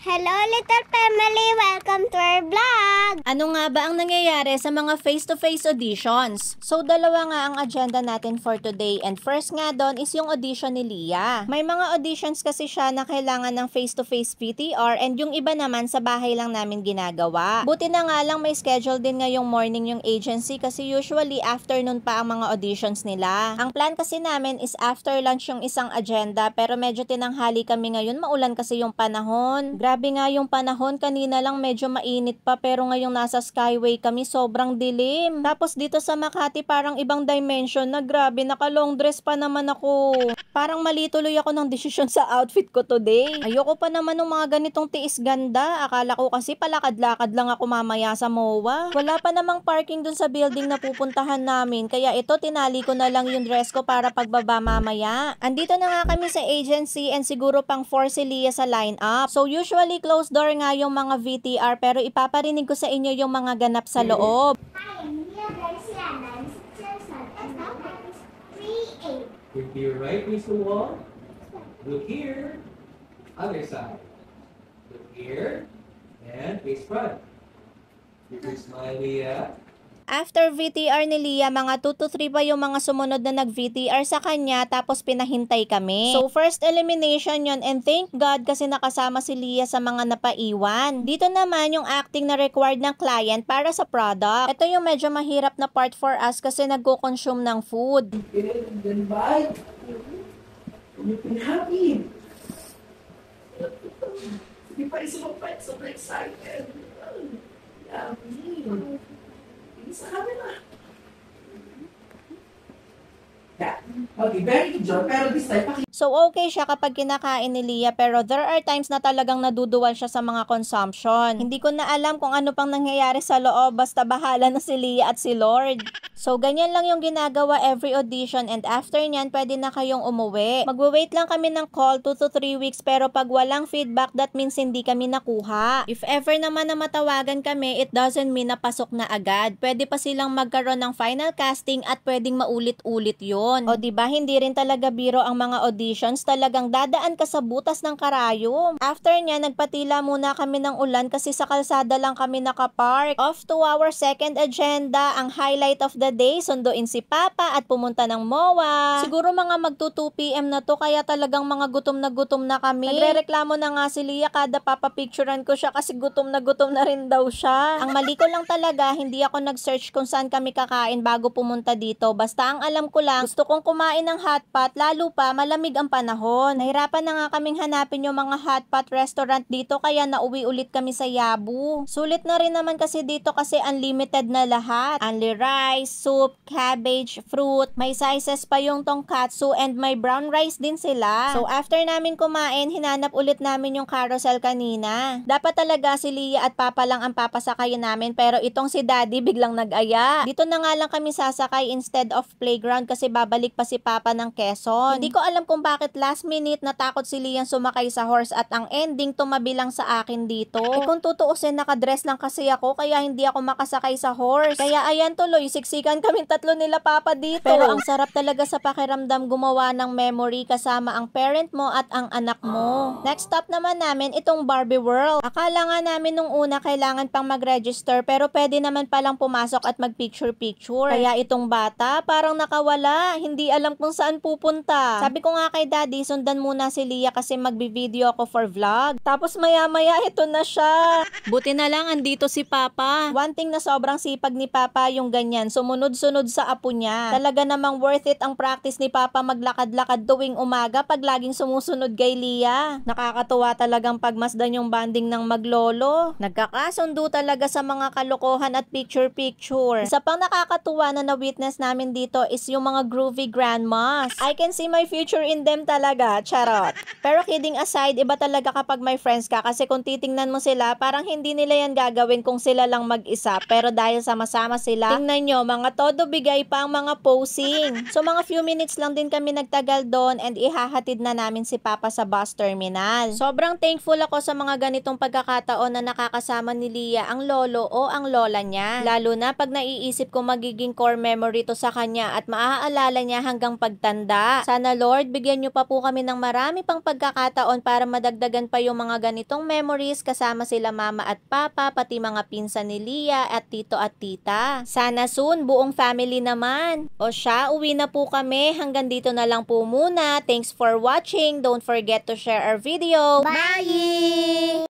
Hello little family! Welcome to our vlog! Ano nga ba ang nangyayari sa mga face-to-face auditions? So, dalawa nga ang agenda natin for today. And first nga doon is yung audition ni Lia. May mga auditions kasi siya na kailangan ng face-to-face VTR and yung iba naman sa bahay lang namin ginagawa. Buti na nga lang may schedule din ngayong morning yung agency kasi usually afternoon pa ang mga auditions nila. Ang plan kasi namin is after lunch yung isang agenda pero medyo tinanghali kami ngayon, maulan kasi yung panahon. Grabe nga yung panahon, kanina lang medyo mainit pa pero ngayong nasa Skyway kami sobrang dilim. Tapos dito sa Makati parang ibang dimension na, grabe, naka long dress pa naman ako. Parang mali tuloy ako ng desisyon sa outfit ko today. Ayoko pa naman ng mga ganitong tiis ganda. Akala ko kasi palakad-lakad lang ako mamaya sa MOA. Wala pa namang parking dun sa building na pupuntahan namin kaya ito tinali ko na lang yung dress ko para pagbaba mamaya. Andito na nga kami sa agency and siguro pang 4 si Lia sa line-up. So usually closed door nga yung mga VTR pero ipaparinig ko sa inyo yung mga ganap sa loob. Hi, I'm Lia Garcia, 96 years old, and my height is 3'8". Look to your right, face the wall. Look here. Other side. Look here. And face front. Keep your smile, Leah. After VTR ni Lia, mga 2 to 3 pa yung mga sumunod na nag-VTR sa kanya tapos pinahintay kami. So first elimination yon and thank God kasi nakasama si Lia sa mga napaiwan. Dito naman yung acting na required ng client para sa product. Ito yung medyo mahirap na part for us kasi nagko-consume ng food. And then bite. You've been happy. Hindi pa isa mapait. Sobrang excited. Yummy. Sa camera. Yeah. Okay, very good job. Pero this time, So okay siya kapag kinakain ni Lia pero there are times na talagang naduduwal siya sa mga consumption. Hindi ko na alam kung ano pang nangyayari sa loob, basta bahala na si Lia at si Lord. So ganyan lang yung ginagawa every audition and after nyan pwede na kayong umuwi. Magwe-wait lang kami ng call 2 to 3 weeks pero pag walang feedback that means hindi kami nakuha. If ever naman na matawagan kami, it doesn't mean na pasok na agad. Pwede pa silang magkaroon ng final casting at pwedeng maulit-ulit yun. O diba, hindi rin talaga biro ang mga auditions, talagang dadaan ka sa butas ng karayom. After nya, nagpatila muna kami ng ulan kasi sa kalsada lang kami nakapark. Off to our second agenda, ang highlight of the day, sunduin si Papa at pumunta ng MOA. Siguro mga magto 2 PM na to kaya talagang mga gutom na kami. Nagrereklamo na nga si Lia kada papapicturean ko siya kasi gutom na rin daw siya. Ang mali ko lang talaga, hindi ako nag-search kung saan kami kakain bago pumunta dito. Basta ang alam ko lang, gusto kong kumain ng hotpot, lalo pa malamig ang panahon. Nahirapan na nga kaming hanapin yung mga hotpot restaurant dito kaya nauwi ulit kami sa Yabu. Sulit na rin naman kasi dito kasi unlimited na lahat. Only rice, soup, cabbage, fruit, may sizes pa yung tonkatsu and may brown rice din sila. So after namin kumain, hinanap ulit namin yung carousel kanina. Dapat talaga si Lia at Papa lang ang papasakayin namin pero itong si Daddy biglang nag-aya. Dito na nga lang kami sasakay instead of playground kasi babalik pa si Papa ng Quezon. Hindi ko alam kung bakit last minute natakot si Lian sumakay sa horse at ang ending tumabi lang sa akin dito. Kung tutuusin, nakadress lang kasi ako kaya hindi ako makasakay sa horse. Kaya ayan tuloy, siksikan kami tatlo nila Papa dito. Pero ang sarap talaga sa pakiramdam gumawa ng memory kasama ang parent mo at ang anak mo. Next stop naman namin itong Barbie World. Akala nga namin nung una kailangan pang mag-register pero pwede naman palang pumasok at mag-picture-picture. Kaya itong bata parang nakawala, hindi alam kung saan pupunta. Sabi ko nga kay Daddy, sundan muna si Lia kasi magbi-video ako for vlog. Tapos maya-maya, ito na siya. Buti na lang andito si Papa. One thing na sobrang sipag ni Papa yung ganyan, sumunod-sunod sa apo niya. Talaga namang worth it ang practice ni Papa maglakad-lakad tuwing umaga pag laging sumusunod kay Lia. Nakakatuwa talagang pagmasdan yung banding ng maglolo. Nagkakasundo talaga sa mga kalokohan at picture-picture. Isa pang nakakatuwa na na-witness namin dito is yung mga groovy grandmas. I can see my future in them talaga, charot. Pero kidding aside, iba talaga kapag may friends ka kasi kung titingnan mo sila, parang hindi nila yan gagawin kung sila lang mag-isa. Pero dahil sama-sama sila, tingnan nyo, mga todo bigay pa ang mga posing. So mga few minutes lang din kami nagtagal doon and ihahatid na namin si Papa sa bus terminal. Sobrang thankful ako sa mga ganitong pagkakataon na nakakasama ni Lia ang lolo o ang lola niya. Lalo na pag naiisip ko magiging core memory to sa kanya at maaalala niya hanggang pagtanda. Sana Lord, bigyan bigyan nyo pa po kami ng marami pang pagkakataon para madagdagan pa yung mga ganitong memories kasama sila mama at papa, pati mga pinsan ni Lia at tito at tita. Sana soon, buong family naman. O siya, uwi na po kami. Hanggang dito na lang po muna. Thanks for watching. Don't forget to share our video. Bye!